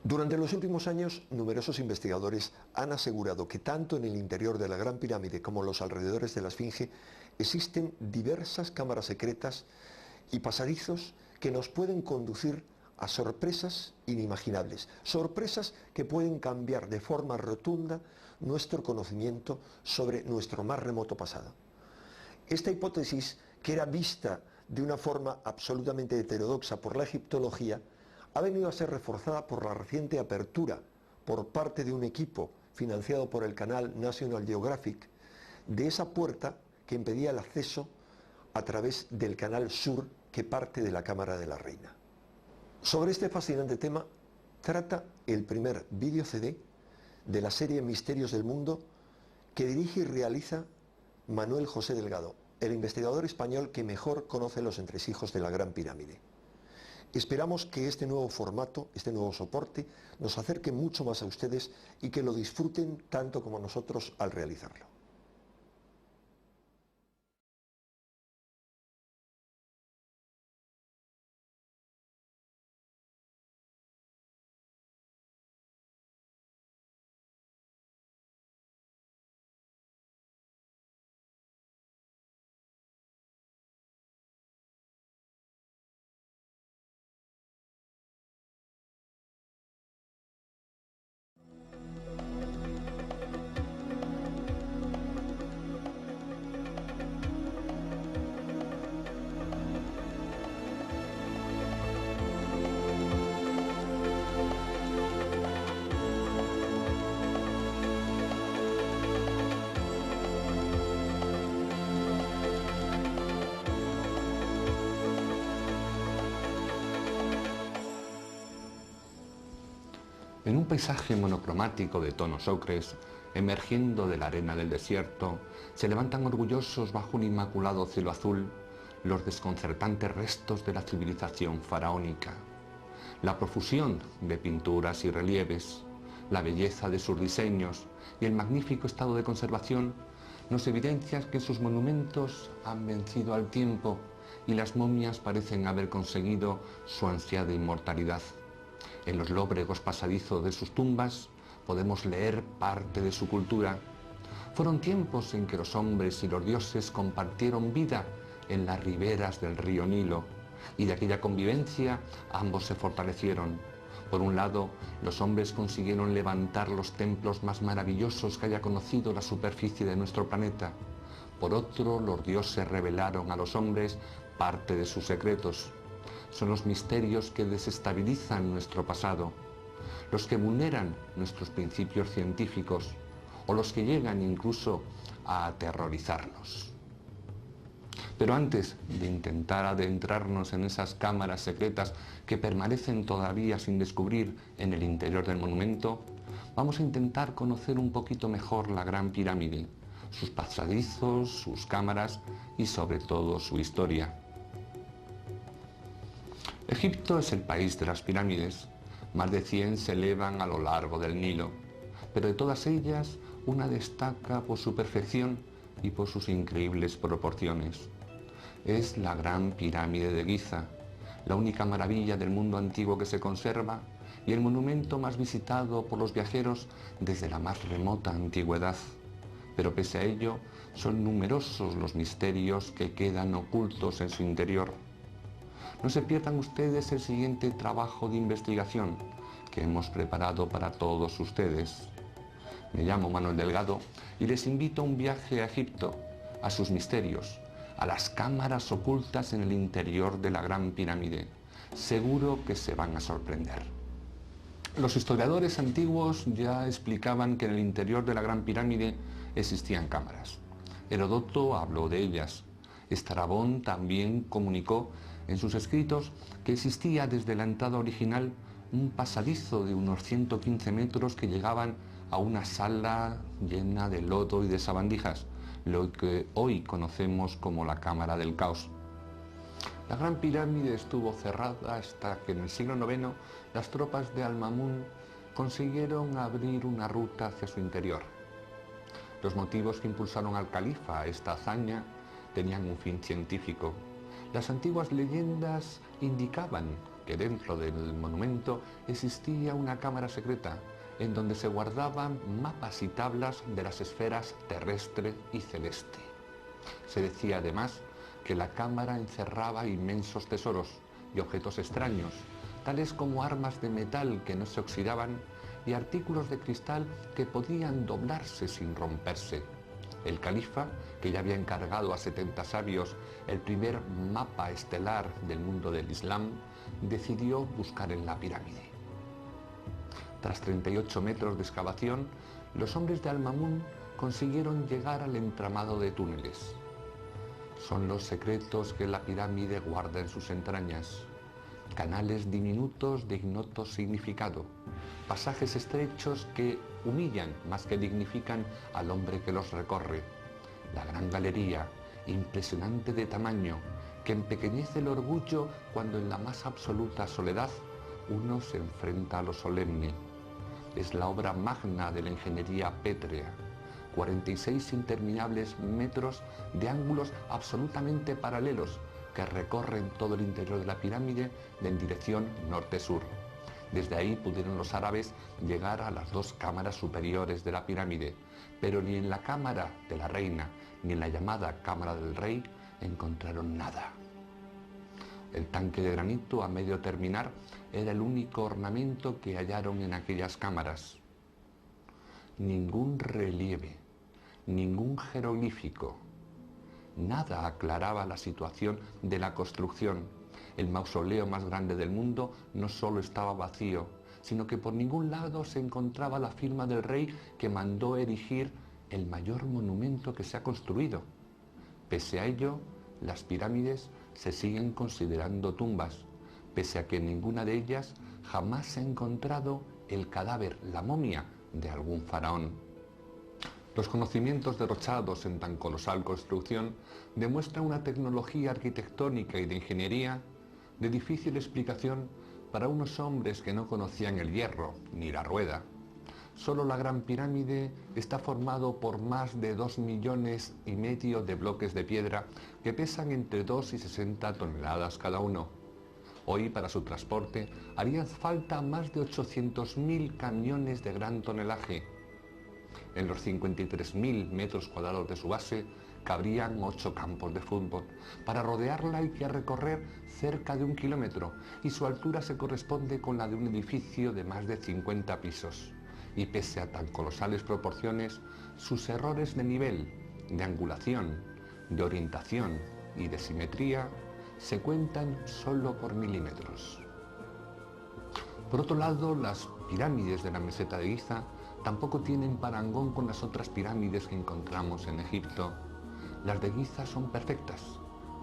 Durante los últimos años, numerosos investigadores han asegurado que tanto en el interior de la Gran Pirámide como en los alrededores de la Esfinge existen diversas cámaras secretas y pasadizos que nos pueden conducir a sorpresas inimaginables, sorpresas que pueden cambiar de forma rotunda nuestro conocimiento sobre nuestro más remoto pasado. Esta hipótesis, que era vista de una forma absolutamente heterodoxa por la egiptología, ha venido a ser reforzada por la reciente apertura por parte de un equipo financiado por el canal National Geographic de esa puerta que impedía el acceso a través del canal sur que parte de la Cámara de la Reina. Sobre este fascinante tema trata el primer vídeo CD de la serie Misterios del Mundo que dirige y realiza Manuel José Delgado, el investigador español que mejor conoce los entresijos de la Gran Pirámide. Esperamos que este nuevo formato, este nuevo soporte, nos acerque mucho más a ustedes y que lo disfruten tanto como nosotros al realizarlo. En un paisaje monocromático de tonos ocres, emergiendo de la arena del desierto, se levantan orgullosos bajo un inmaculado cielo azul los desconcertantes restos de la civilización faraónica. La profusión de pinturas y relieves, la belleza de sus diseños y el magnífico estado de conservación nos evidencian que sus monumentos han vencido al tiempo y las momias parecen haber conseguido su ansiada inmortalidad. En los lóbregos pasadizos de sus tumbas podemos leer parte de su cultura. Fueron tiempos en que los hombres y los dioses compartieron vida en las riberas del río Nilo, y de aquella convivencia ambos se fortalecieron. Por un lado, los hombres consiguieron levantar los templos más maravillosos que haya conocido la superficie de nuestro planeta. Por otro, los dioses revelaron a los hombres parte de sus secretos. Son los misterios que desestabilizan nuestro pasado, los que vulneran nuestros principios científicos o los que llegan incluso a aterrorizarnos. Pero antes de intentar adentrarnos en esas cámaras secretas que permanecen todavía sin descubrir en el interior del monumento, vamos a intentar conocer un poquito mejor la Gran Pirámide, sus pasadizos, sus cámaras y sobre todo su historia. Egipto es el país de las pirámides. Más de 100 se elevan a lo largo del Nilo, pero de todas ellas una destaca por su perfección y por sus increíbles proporciones. Es la Gran Pirámide de Giza, la única maravilla del mundo antiguo que se conserva y el monumento más visitado por los viajeros desde la más remota antigüedad. Pero pese a ello, son numerosos los misterios que quedan ocultos en su interior. No se pierdan ustedes el siguiente trabajo de investigación que hemos preparado para todos ustedes. Me llamo Manuel Delgado y les invito a un viaje a Egipto, a sus misterios, a las cámaras ocultas en el interior de la Gran Pirámide. Seguro que se van a sorprender. Los historiadores antiguos ya explicaban que en el interior de la Gran Pirámide existían cámaras. Heródoto habló de ellas. Estrabón también comunicó en sus escritos que existía desde la entrada original un pasadizo de unos 115 metros que llegaban a una sala llena de lodo y de sabandijas, lo que hoy conocemos como la Cámara del Caos. La Gran Pirámide estuvo cerrada hasta que en el siglo IX las tropas de Al-Mamún consiguieron abrir una ruta hacia su interior. Los motivos que impulsaron al califa a esta hazaña tenían un fin científico. Las antiguas leyendas indicaban que dentro del monumento existía una cámara secreta en donde se guardaban mapas y tablas de las esferas terrestre y celeste. Se decía además que la cámara encerraba inmensos tesoros y objetos extraños, tales como armas de metal que no se oxidaban y artículos de cristal que podían doblarse sin romperse. El califa, que ya había encargado a 70 sabios el primer mapa estelar del mundo del Islam, decidió buscar en la pirámide. Tras 38 metros de excavación, los hombres de Al-Mamun consiguieron llegar al entramado de túneles. Son los secretos que la pirámide guarda en sus entrañas. Canales diminutos de ignoto significado, pasajes estrechos que humillan más que dignifican al hombre que los recorre. La gran galería, impresionante de tamaño, que empequeñece el orgullo cuando en la más absoluta soledad uno se enfrenta a lo solemne. Es la obra magna de la ingeniería pétrea. 46 interminables metros de ángulos absolutamente paralelos que recorren todo el interior de la pirámide en dirección norte-sur. Desde ahí pudieron los árabes llegar a las dos cámaras superiores de la pirámide, pero ni en la cámara de la reina ni en la llamada cámara del rey encontraron nada. El tanque de granito a medio terminar era el único ornamento que hallaron en aquellas cámaras. Ningún relieve, ningún jeroglífico, nada aclaraba la situación de la construcción. El mausoleo más grande del mundo no solo estaba vacío, sino que por ningún lado se encontraba la firma del rey que mandó erigir el mayor monumento que se ha construido. Pese a ello, las pirámides se siguen considerando tumbas, pese a que en ninguna de ellas jamás se ha encontrado el cadáver, la momia de algún faraón. Los conocimientos derrochados en tan colosal construcción demuestran una tecnología arquitectónica y de ingeniería de difícil explicación para unos hombres que no conocían el hierro ni la rueda. Solo la Gran Pirámide está formado por más de 2,5 millones de bloques de piedra que pesan entre 2 y 60 toneladas cada uno. Hoy, para su transporte, harían falta más de 800.000 camiones de gran tonelaje. En los 53.000 metros cuadrados de su base cabrían 8 campos de fútbol. Para rodearla hay que recorrer cerca de 1 kilómetro y su altura se corresponde con la de un edificio de más de 50 pisos. Y pese a tan colosales proporciones, sus errores de nivel, de angulación, de orientación y de simetría se cuentan solo por milímetros. Por otro lado, las pirámides de la meseta de Giza tampoco tienen parangón con las otras pirámides que encontramos en Egipto. Las de Giza son perfectas,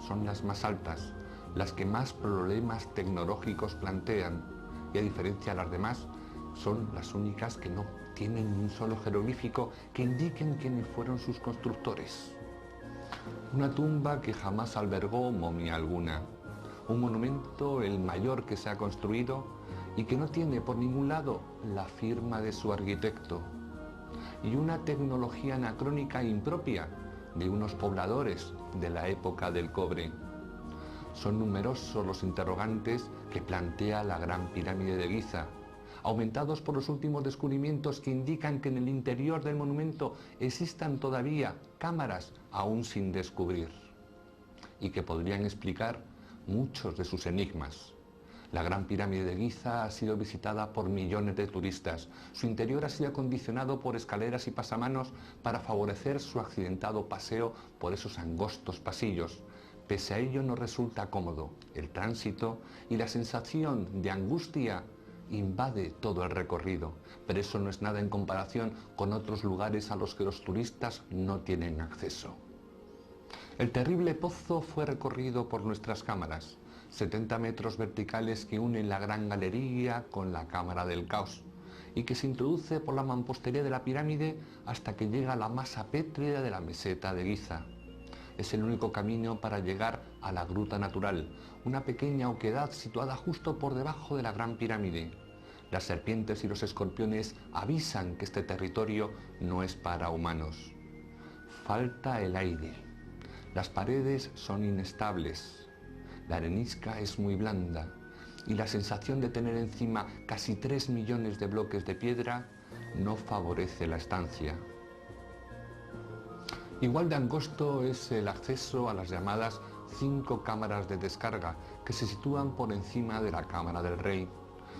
son las más altas, las que más problemas tecnológicos plantean y, a diferencia de las demás, son las únicas que no tienen ni un solo jeroglífico que indiquen quiénes fueron sus constructores. Una tumba que jamás albergó momia alguna, un monumento el mayor que se ha construido y que no tiene por ningún lado la firma de su arquitecto, y una tecnología anacrónica impropia de unos pobladores de la época del cobre. Son numerosos los interrogantes que plantea la Gran Pirámide de Giza, aumentados por los últimos descubrimientos que indican que en el interior del monumento existan todavía cámaras aún sin descubrir y que podrían explicar muchos de sus enigmas. La Gran Pirámide de Giza ha sido visitada por millones de turistas. Su interior ha sido acondicionado por escaleras y pasamanos para favorecer su accidentado paseo por esos angostos pasillos. Pese a ello no resulta cómodo el tránsito y la sensación de angustia invade todo el recorrido, pero eso no es nada en comparación con otros lugares a los que los turistas no tienen acceso. El terrible pozo fue recorrido por nuestras cámaras, 70 metros verticales que unen la gran galería con la cámara del caos y que se introduce por la mampostería de la pirámide hasta que llega a la masa pétrea de la meseta de Giza. Es el único camino para llegar a la gruta natural, una pequeña oquedad situada justo por debajo de la Gran Pirámide. Las serpientes y los escorpiones avisan que este territorio no es para humanos. Falta el aire. Las paredes son inestables. La arenisca es muy blanda y la sensación de tener encima casi 3 millones de bloques de piedra no favorece la estancia. Igual de angosto es el acceso a las llamadas 5 cámaras de descarga que se sitúan por encima de la Cámara del Rey.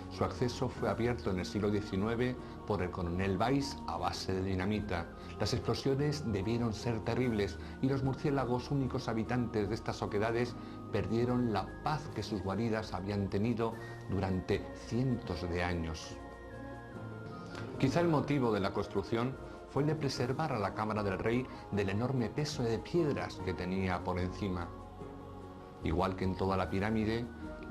Su acceso fue abierto en el siglo XIX por el coronel Weiss a base de dinamita. Las explosiones debieron ser terribles y los murciélagos, únicos habitantes de estas oquedades, perdieron la paz que sus guaridas habían tenido durante cientos de años. Quizá el motivo de la construcción fue el de preservar a la Cámara del Rey del enorme peso de piedras que tenía por encima. Igual que en toda la pirámide,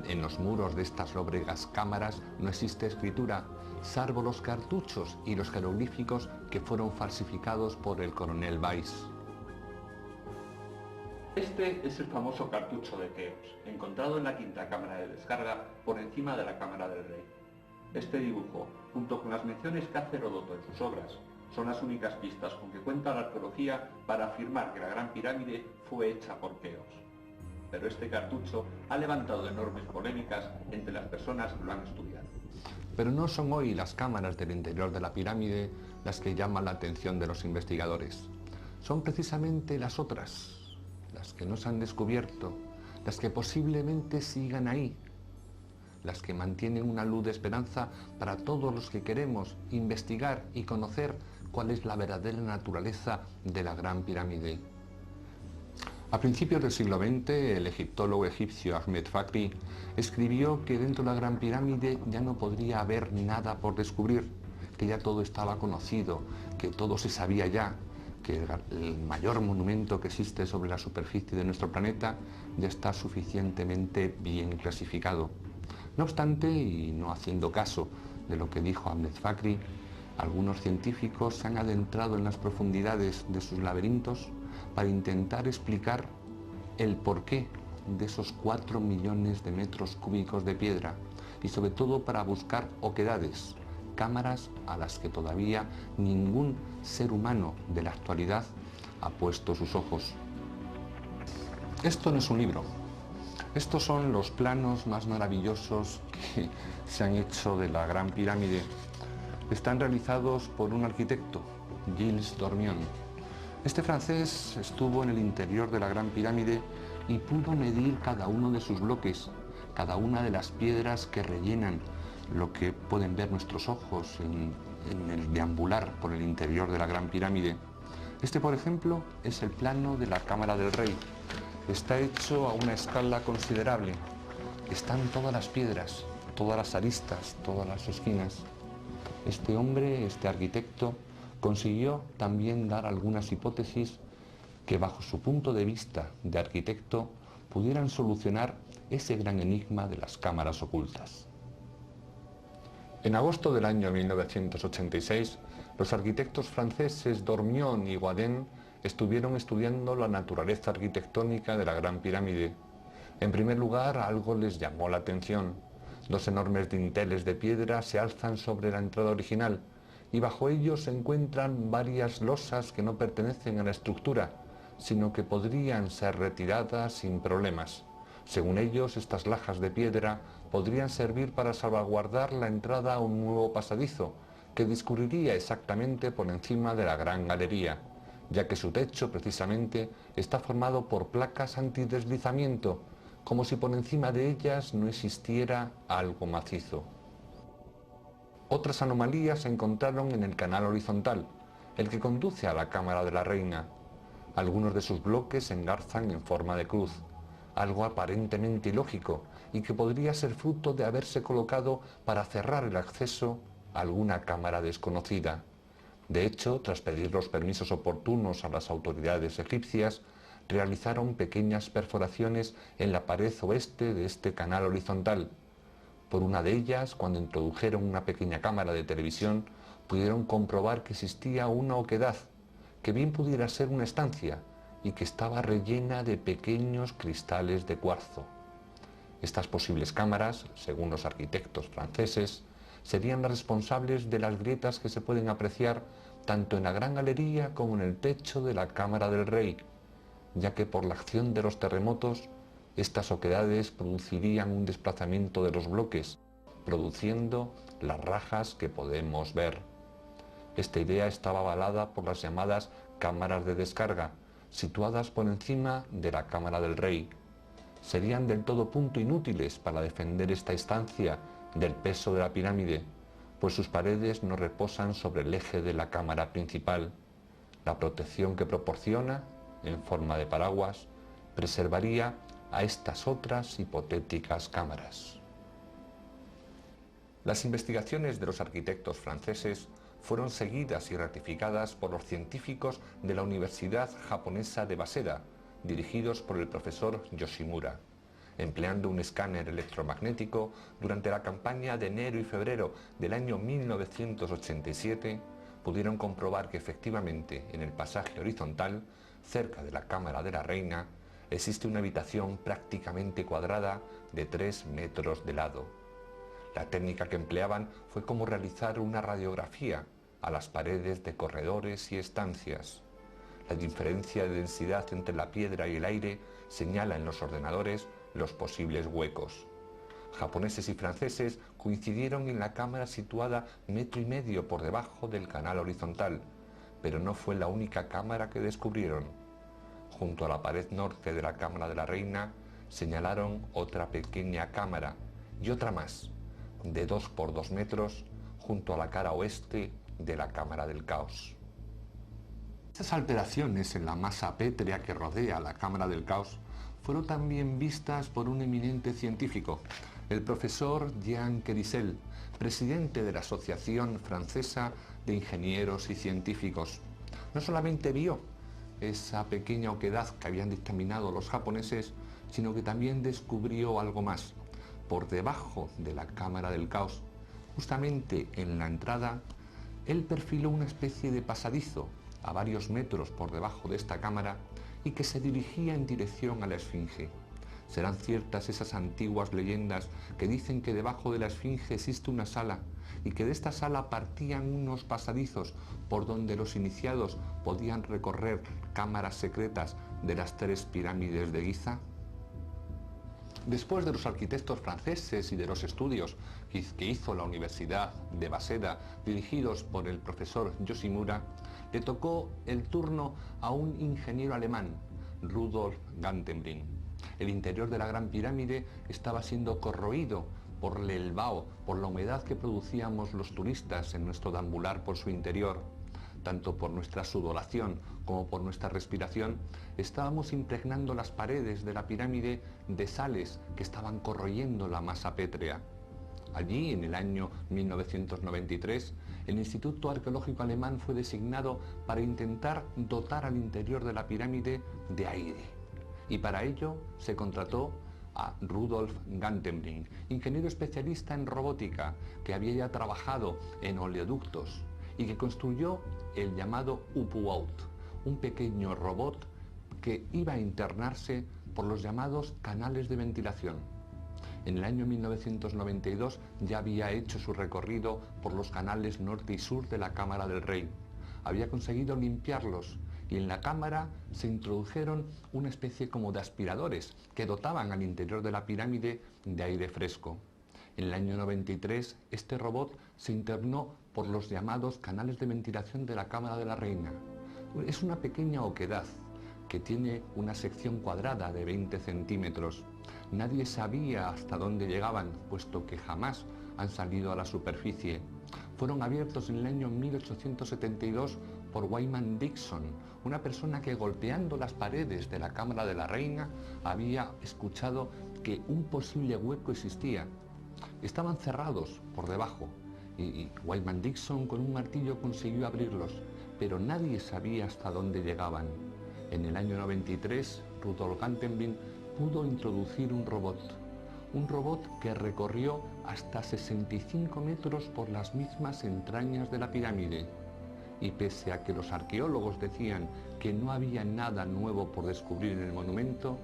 en los muros de estas lóbregas cámaras no existe escritura, salvo los cartuchos y los jeroglíficos que fueron falsificados por el coronel Weiss. Este es el famoso cartucho de Keops, encontrado en la quinta cámara de descarga por encima de la Cámara del Rey. Este dibujo, junto con las menciones que hace Heródoto en sus obras, son las únicas pistas con que cuenta la arqueología para afirmar que la Gran Pirámide fue hecha por Keops. Pero este cartucho ha levantado enormes polémicas entre las personas que lo han estudiado. Pero no son hoy las cámaras del interior de la pirámide las que llaman la atención de los investigadores. Son precisamente las otras, las que no se han descubierto, las que posiblemente sigan ahí, las que mantienen una luz de esperanza para todos los que queremos investigar y conocer cuál es la verdadera naturaleza de la Gran Pirámide. A principios del siglo XX, el egiptólogo egipcio Ahmed Fakri escribió que dentro de la Gran Pirámide ya no podría haber nada por descubrir, que ya todo estaba conocido, que todo se sabía ya, que el mayor monumento que existe sobre la superficie de nuestro planeta ya está suficientemente bien clasificado. No obstante, y no haciendo caso de lo que dijo Ahmed Fakri, algunos científicos se han adentrado en las profundidades de sus laberintos para intentar explicar el porqué de esos 4 millones de metros cúbicos de piedra y sobre todo para buscar oquedades, cámaras a las que todavía ningún ser humano de la actualidad ha puesto sus ojos. Esto no es un libro. Estos son los planos más maravillosos que se han hecho de la Gran Pirámide. Están realizados por un arquitecto, Gilles Dormion. Este francés estuvo en el interior de la Gran Pirámide y pudo medir cada uno de sus bloques, cada una de las piedras que rellenan lo que pueden ver nuestros ojos en el deambular por el interior de la Gran Pirámide. Este, por ejemplo, es el plano de la Cámara del Rey. Está hecho a una escala considerable. Están todas las piedras, todas las aristas, todas las esquinas. Este hombre, este arquitecto, consiguió también dar algunas hipótesis que bajo su punto de vista de arquitecto pudieran solucionar ese gran enigma de las cámaras ocultas. En agosto del año 1986, los arquitectos franceses Dormion y Guadin estuvieron estudiando la naturaleza arquitectónica de la Gran Pirámide. En primer lugar, algo les llamó la atención. 2 enormes dinteles de piedra se alzan sobre la entrada original y bajo ellos se encuentran varias losas que no pertenecen a la estructura, sino que podrían ser retiradas sin problemas. Según ellos, estas lajas de piedra podrían servir para salvaguardar la entrada a un nuevo pasadizo, que discurriría exactamente por encima de la gran galería, ya que su techo precisamente está formado por placas antideslizamiento, como si por encima de ellas no existiera algo macizo. Otras anomalías se encontraron en el canal horizontal, el que conduce a la Cámara de la Reina. Algunos de sus bloques se engarzan en forma de cruz, algo aparentemente ilógico y que podría ser fruto de haberse colocado para cerrar el acceso a alguna cámara desconocida. De hecho, tras pedir los permisos oportunos a las autoridades egipcias, realizaron pequeñas perforaciones en la pared oeste de este canal horizontal. Por una de ellas, cuando introdujeron una pequeña cámara de televisión, pudieron comprobar que existía una oquedad, que bien pudiera ser una estancia, y que estaba rellena de pequeños cristales de cuarzo. Estas posibles cámaras, según los arquitectos franceses, serían las responsables de las grietas que se pueden apreciar tanto en la gran galería como en el techo de la Cámara del Rey, ya que por la acción de los terremotos Estas oquedades producirían un desplazamiento de los bloques, produciendo las rajas que podemos ver. Esta idea estaba avalada por las llamadas cámaras de descarga, situadas por encima de la Cámara del Rey. Serían del todo punto inútiles para defender esta estancia del peso de la pirámide, pues sus paredes no reposan sobre el eje de la cámara principal. La protección que proporciona, en forma de paraguas, preservaría a estas otras hipotéticas cámaras. Las investigaciones de los arquitectos franceses fueron seguidas y ratificadas por los científicos de la Universidad Japonesa de Waseda, dirigidos por el profesor Yoshimura. Empleando un escáner electromagnético, durante la campaña de enero y febrero del año 1987, pudieron comprobar que efectivamente en el pasaje horizontal, cerca de la Cámara de la Reina, existe una habitación prácticamente cuadrada de 3 metros de lado. La técnica que empleaban fue como realizar una radiografía a las paredes de corredores y estancias. La diferencia de densidad entre la piedra y el aire señala en los ordenadores los posibles huecos. Japoneses y franceses coincidieron en la cámara situada 1,5 metros por debajo del canal horizontal, pero no fue la única cámara que descubrieron. Junto a la pared norte de la Cámara de la Reina señalaron otra pequeña cámara y otra más, de 2 por 2 metros, junto a la cara oeste de la Cámara del Caos. Estas alteraciones en la masa pétrea que rodea la Cámara del Caos fueron también vistas por un eminente científico, el profesor Jean Querissel, presidente de la Asociación Francesa de Ingenieros y Científicos. No solamente vio esa pequeña oquedad que habían dictaminado los japoneses, sino que también descubrió algo más. Por debajo de la Cámara del Caos, justamente en la entrada, él perfiló una especie de pasadizo a varios metros por debajo de esta cámara y que se dirigía en dirección a la Esfinge. ¿Serán ciertas esas antiguas leyendas que dicen que debajo de la Esfinge existe una sala y que de esta sala partían unos pasadizos por donde los iniciados podían recorrer cámaras secretas de las 3 pirámides de Giza? Después de los arquitectos franceses y de los estudios que hizo la Universidad de Waseda, dirigidos por el profesor Yoshimura, le tocó el turno a un ingeniero alemán, Rudolf Gantenbrink. El interior de la Gran Pirámide estaba siendo corroído por el vaho, por la humedad que producíamos los turistas en nuestro deambular por su interior. Tanto por nuestra sudoración como por nuestra respiración, estábamos impregnando las paredes de la pirámide de sales que estaban corroyendo la masa pétrea. Allí, en el año 1993, el Instituto Arqueológico Alemán fue designado para intentar dotar al interior de la pirámide de aire. Y para ello se contrató a Rudolf Gantenbrink, ingeniero especialista en robótica, que había ya trabajado en oleoductos y que construyó el llamado U-Boat, un pequeño robot que iba a internarse por los llamados canales de ventilación. En el año 1992 ya había hecho su recorrido por los canales norte y sur de la Cámara del Rey. Había conseguido limpiarlos y en la cámara se introdujeron una especie como de aspiradores que dotaban al interior de la pirámide de aire fresco. En el año 93 este robot se internó por los llamados canales de ventilación de la Cámara de la Reina. Es una pequeña oquedad que tiene una sección cuadrada de 20 centímetros. Nadie sabía hasta dónde llegaban, puesto que jamás han salido a la superficie. Fueron abiertos en el año 1872 por Wyman Dixon, una persona que golpeando las paredes de la Cámara de la Reina había escuchado que un posible hueco existía. Estaban cerrados por debajo y Wyman Dixon con un martillo consiguió abrirlos, pero nadie sabía hasta dónde llegaban. En el año 93, Rudolf Gantenbrink pudo introducir un robot que recorrió hasta 65 metros por las mismas entrañas de la pirámide. Y pese a que los arqueólogos decían que no había nada nuevo por descubrir en el monumento,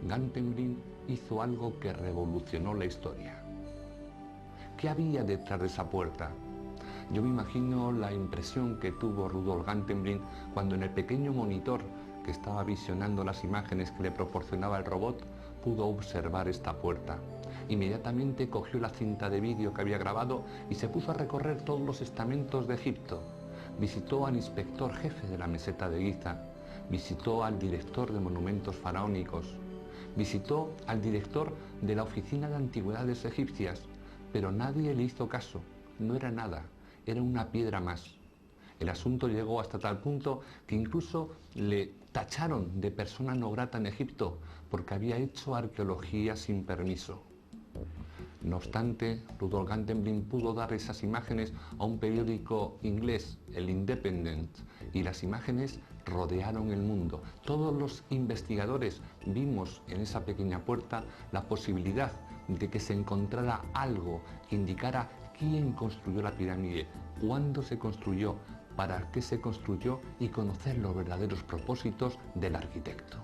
Gantenbrink hizo algo que revolucionó la historia. ¿Qué había detrás de esa puerta? Yo me imagino la impresión que tuvo Rudolf Gantenbrink cuando en el pequeño monitor que estaba visionando las imágenes que le proporcionaba el robot, pudo observar esta puerta. Inmediatamente cogió la cinta de vídeo que había grabado y se puso a recorrer todos los estamentos de Egipto. Visitó al inspector jefe de la meseta de Giza, visitó al director de monumentos faraónicos, visitó al director de la Oficina de Antigüedades Egipcias, pero nadie le hizo caso. No era nada, era una piedra más. El asunto llegó hasta tal punto que incluso le tacharon de persona no grata en Egipto porque había hecho arqueología sin permiso. No obstante, Rudolf Gantenbrink pudo dar esas imágenes a un periódico inglés, el Independent, y las imágenes rodearon el mundo. Todos los investigadores vimos en esa pequeña puerta la posibilidad de que se encontrara algo que indicara quién construyó la pirámide, cuándo se construyó, para qué se construyó y conocer los verdaderos propósitos del arquitecto.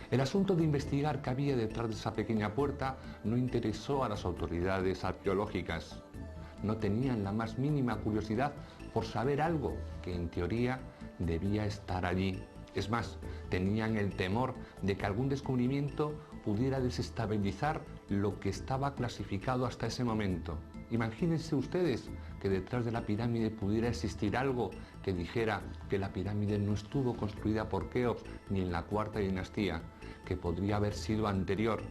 El asunto de investigar qué había detrás de esa pequeña puerta no interesó a las autoridades arqueológicas. No tenían la más mínima curiosidad por saber algo que en teoría debía estar allí. Es más, tenían el temor de que algún descubrimiento pudiera desestabilizar lo que estaba clasificado hasta ese momento. Imagínense ustedes que detrás de la pirámide pudiera existir algo que dijera que la pirámide no estuvo construida por Keops ni en la cuarta dinastía, que podría haber sido anterior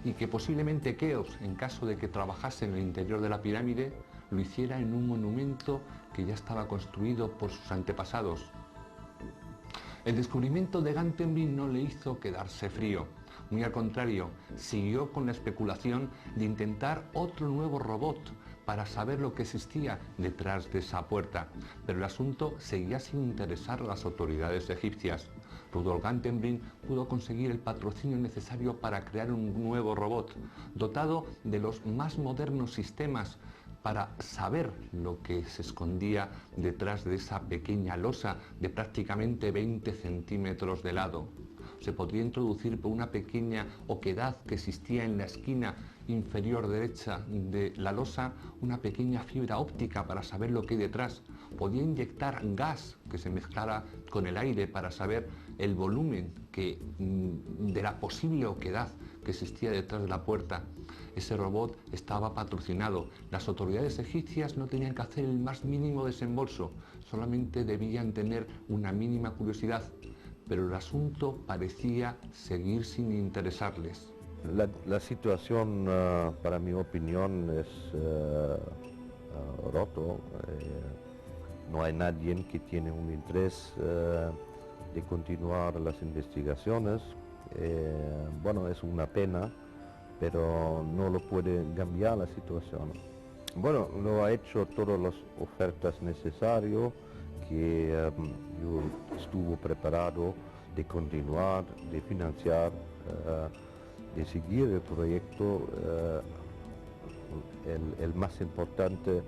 y que posiblemente Keops, en caso de que trabajase en el interior de la pirámide, lo hiciera en un monumento que ya estaba construido por sus antepasados. El descubrimiento de Gantenbrink no le hizo quedarse frío. Muy al contrario, siguió con la especulación de intentar otro nuevo robot para saber lo que existía detrás de esa puerta. Pero el asunto seguía sin interesar a las autoridades egipcias. Rudolf Gantenbrink pudo conseguir el patrocinio necesario para crear un nuevo robot, dotado de los más modernos sistemas para saber lo que se escondía detrás de esa pequeña losa de prácticamente 20 centímetros de lado. Se podría introducir por una pequeña oquedad que existía en la esquina inferior derecha de la losa una pequeña fibra óptica para saber lo que hay detrás. Podía inyectar gas que se mezclara con el aire para saber el volumen de la posible oquedad que existía detrás de la puerta. Ese robot estaba patrocinado. Las autoridades egipcias no tenían que hacer el más mínimo desembolso, solamente debían tener una mínima curiosidad, pero el asunto parecía seguir sin interesarles. La situación, para mi opinión, es roto. No hay nadie que tiene un interés de continuar las investigaciones. Bueno, es una pena, pero no lo puede cambiar la situación. Bueno, lo ha hecho todas las ofertas necesarias que yo estuve preparado de continuar, de financiar, de seguir el proyecto, el más importante,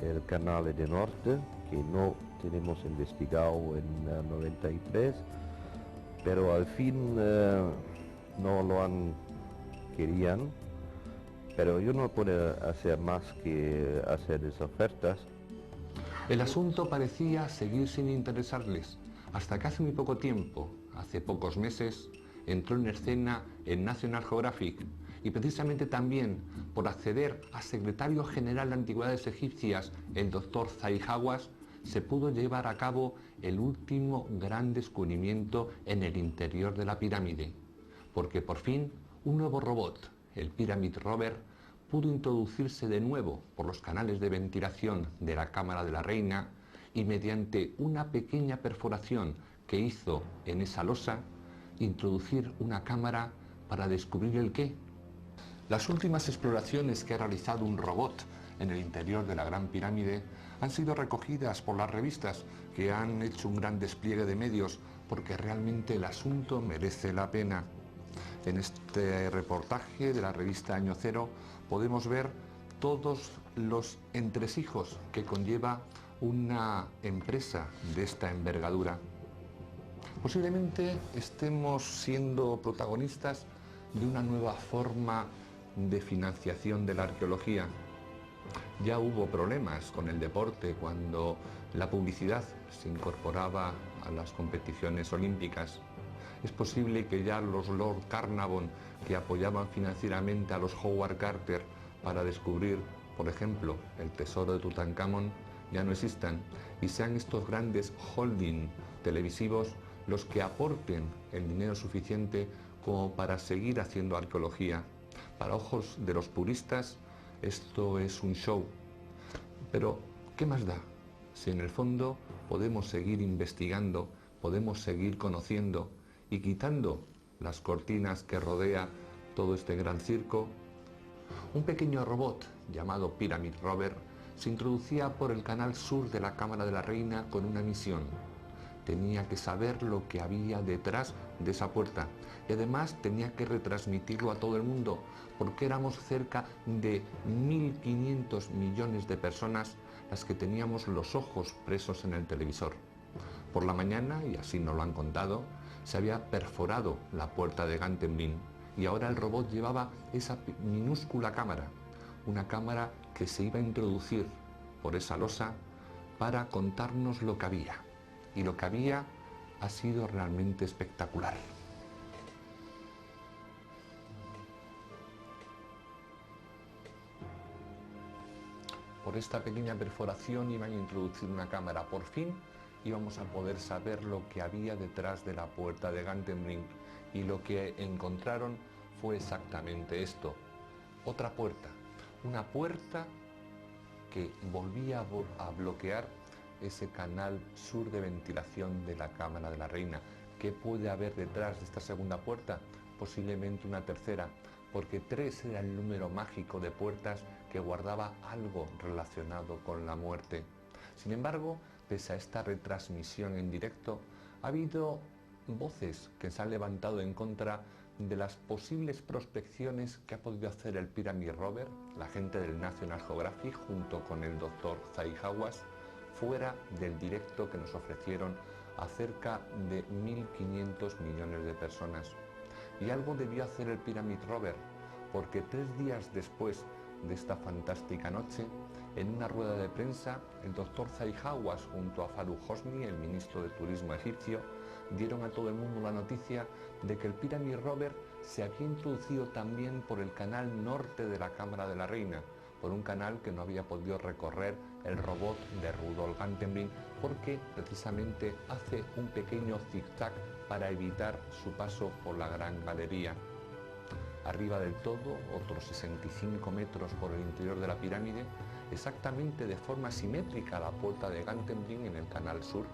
el Canal de Norte, que no tenemos investigado en 93, pero al fin no lo han querido, pero yo no puedo hacer más que hacer esas ofertas. El asunto parecía seguir sin interesarles, hasta que hace muy poco tiempo, hace pocos meses, entró en escena el National Geographic y precisamente también por acceder a secretario general de Antigüedades Egipcias, el doctor Zahi Hawass, se pudo llevar a cabo el último gran descubrimiento en el interior de la pirámide, porque por fin un nuevo robot, el Pyramid Rover, pudo introducirse de nuevo por los canales de ventilación de la Cámara de la Reina y mediante una pequeña perforación que hizo en esa losa, introducir una cámara para descubrir el qué. Las últimas exploraciones que ha realizado un robot en el interior de la Gran Pirámide han sido recogidas por las revistas que han hecho un gran despliegue de medios porque realmente el asunto merece la pena. En este reportaje de la revista Año Cero podemos ver todos los entresijos que conlleva una empresa de esta envergadura. Posiblemente estemos siendo protagonistas de una nueva forma de financiación de la arqueología. Ya hubo problemas con el deporte cuando la publicidad se incorporaba a las competiciones olímpicas. Es posible que ya los Lord Carnarvon, que apoyaban financieramente a los Howard Carter para descubrir, por ejemplo, el tesoro de Tutankamón, ya no existan, y sean estos grandes holding televisivos los que aporten el dinero suficiente como para seguir haciendo arqueología. Para ojos de los puristas, esto es un show. Pero, ¿qué más da? Si en el fondo podemos seguir investigando, podemos seguir conociendo y quitando las cortinas que rodea todo este gran circo. Un pequeño robot llamado Pyramid Rover se introducía por el canal sur de la Cámara de la Reina con una misión. Tenía que saber lo que había detrás de esa puerta y además tenía que retransmitirlo a todo el mundo, porque éramos cerca de 1.500 millones de personas las que teníamos los ojos presos en el televisor. Por la mañana, y así nos lo han contado, se había perforado la puerta de Gantemlin y ahora el robot llevaba esa minúscula cámara, una cámara que se iba a introducir por esa losa para contarnos lo que había. Y lo que había ha sido realmente espectacular. Por esta pequeña perforación iban a introducir una cámara. Por fin íbamos a poder saber lo que había detrás de la puerta de Gantemlin. Y lo que encontraron fue exactamente esto. Otra puerta. Una puerta que volvía a bloquear ese canal sur de ventilación de la Cámara de la Reina. ¿Qué puede haber detrás de esta segunda puerta? Posiblemente una tercera, porque 3 era el número mágico de puertas que guardaba algo relacionado con la muerte. Sin embargo, pese a esta retransmisión en directo, ha habido voces que se han levantado en contra de las posibles prospecciones que ha podido hacer el Pyramid Rover, la gente del National Geographic, junto con el doctor Zahi Hawass, fuera del directo que nos ofrecieron a cerca de 1.500 millones de personas. Y algo debió hacer el Pyramid Rover, porque 3 días después de esta fantástica noche, en una rueda de prensa, el doctor Zahi Hawass junto a Farouk Hosni, el ministro de Turismo egipcio, dieron a todo el mundo la noticia de que el Pyramid Rover se había introducido también por el canal norte de la Cámara de la Reina, por un canal que no había podido recorrer el robot de Rudolf Gantemlin, porque precisamente hace un pequeño zigzag para evitar su paso por la Gran Galería. Arriba del todo, otros 65 metros por el interior de la pirámide, exactamente de forma simétrica a la puerta de Gantemlin en el canal sur.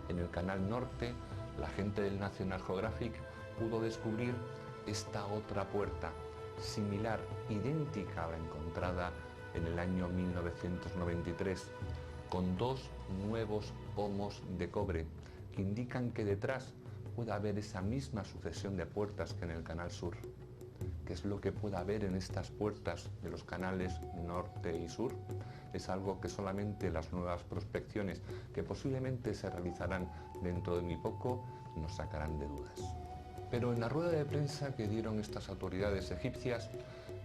En el canal norte, la gente del National Geographic pudo descubrir esta otra puerta, similar, idéntica a la encontrada en el año 1993, con 2 nuevos pomos de cobre que indican que detrás puede haber esa misma sucesión de puertas que en el canal sur. ¿Qué es lo que puede haber en estas puertas de los canales norte y sur? Es algo que solamente las nuevas prospecciones, que posiblemente se realizarán dentro de muy poco, nos sacarán de dudas. Pero en la rueda de prensa que dieron estas autoridades egipcias,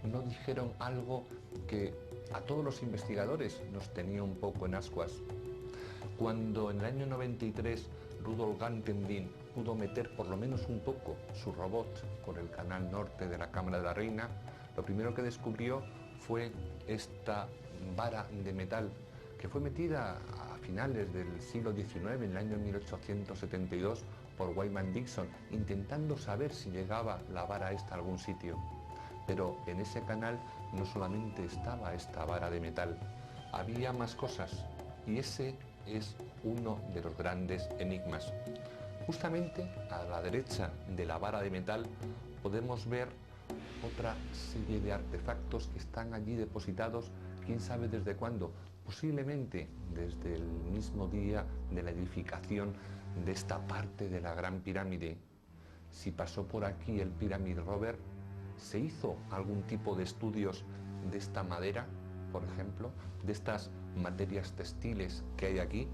no dijeron algo que a todos los investigadores nos tenía un poco en ascuas. Cuando en el año 93 Rudolf Gantemlin pudo meter por lo menos un poco su robot por el canal norte de la Cámara de la Reina, lo primero que descubrió fue esta vara de metal que fue metida a finales del siglo XIX, en el año 1872, por Wyman Dixon, intentando saber si llegaba la vara esta a algún sitio. Pero en ese canal no solamente estaba esta vara de metal, había más cosas, y ese es uno de los grandes enigmas. Justamente a la derecha de la vara de metal podemos ver otra serie de artefactos que están allí depositados, quién sabe desde cuándo, posiblemente desde el mismo día de la edificación de esta parte de la Gran Pirámide. Si pasó por aquí el Pyramid Rover, ¿se hizo algún tipo de estudios de esta madera, por ejemplo, de estas materias textiles que hay aquí?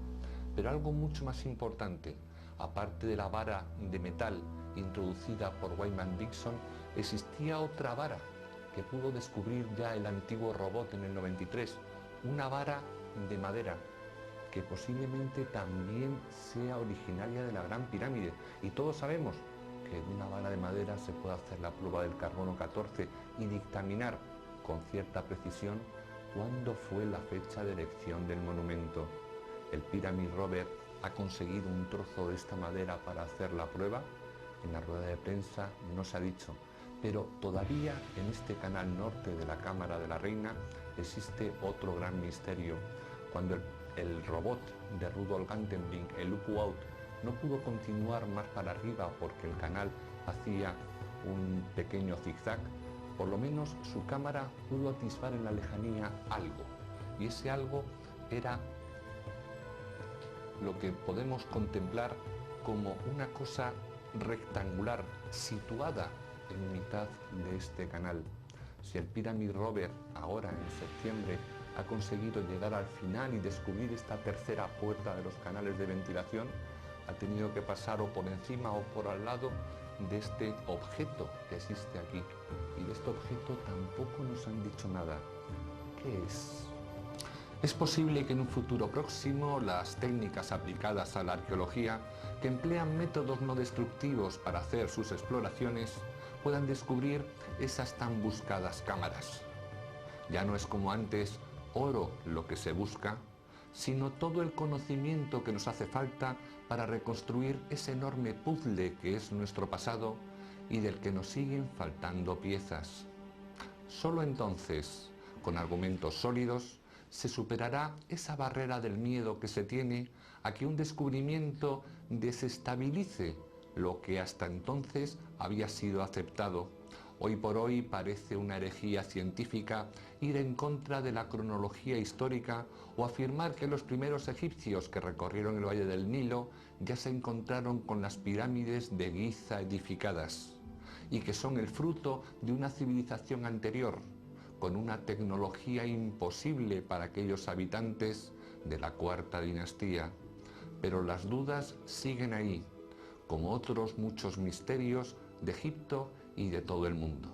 Pero algo mucho más importante, aparte de la vara de metal introducida por Wyman Dixon, existía otra vara que pudo descubrir ya el antiguo robot en el 93, una vara de madera que posiblemente también sea originaria de la Gran Pirámide. Y todos sabemos que de una vara de madera se pueda hacer la prueba del carbono 14 y dictaminar con cierta precisión cuándo fue la fecha de erección del monumento. El Pyramid Rover ha conseguido un trozo de esta madera para hacer la prueba. En la rueda de prensa no se ha dicho, pero todavía en este canal norte de la Cámara de la Reina existe otro gran misterio. Cuando el robot de Rudolf Gantenbrink, el U-Out, no pudo continuar más para arriba porque el canal hacía un pequeño zigzag, por lo menos su cámara pudo atisbar en la lejanía algo, y ese algo era lo que podemos contemplar como una cosa rectangular situada en mitad de este canal. Si el Pyramid Rover ahora en septiembre ha conseguido llegar al final y descubrir esta tercera puerta de los canales de ventilación, ha tenido que pasar o por encima o por al lado de este objeto que existe aquí. Y de este objeto tampoco nos han dicho nada. ¿Qué es? Es posible que en un futuro próximo las técnicas aplicadas a la arqueología, que emplean métodos no destructivos para hacer sus exploraciones, puedan descubrir esas tan buscadas cámaras. Ya no es como antes oro lo que se busca, sino todo el conocimiento que nos hace falta para reconstruir ese enorme puzzle que es nuestro pasado y del que nos siguen faltando piezas. Solo entonces, con argumentos sólidos, se superará esa barrera del miedo que se tiene a que un descubrimiento desestabilice lo que hasta entonces había sido aceptado. Hoy por hoy parece una herejía científica ir en contra de la cronología histórica o afirmar que los primeros egipcios que recorrieron el valle del Nilo ya se encontraron con las pirámides de Giza edificadas y que son el fruto de una civilización anterior, con una tecnología imposible para aquellos habitantes de la cuarta dinastía. Pero las dudas siguen ahí, como otros muchos misterios de Egipto y de todo el mundo.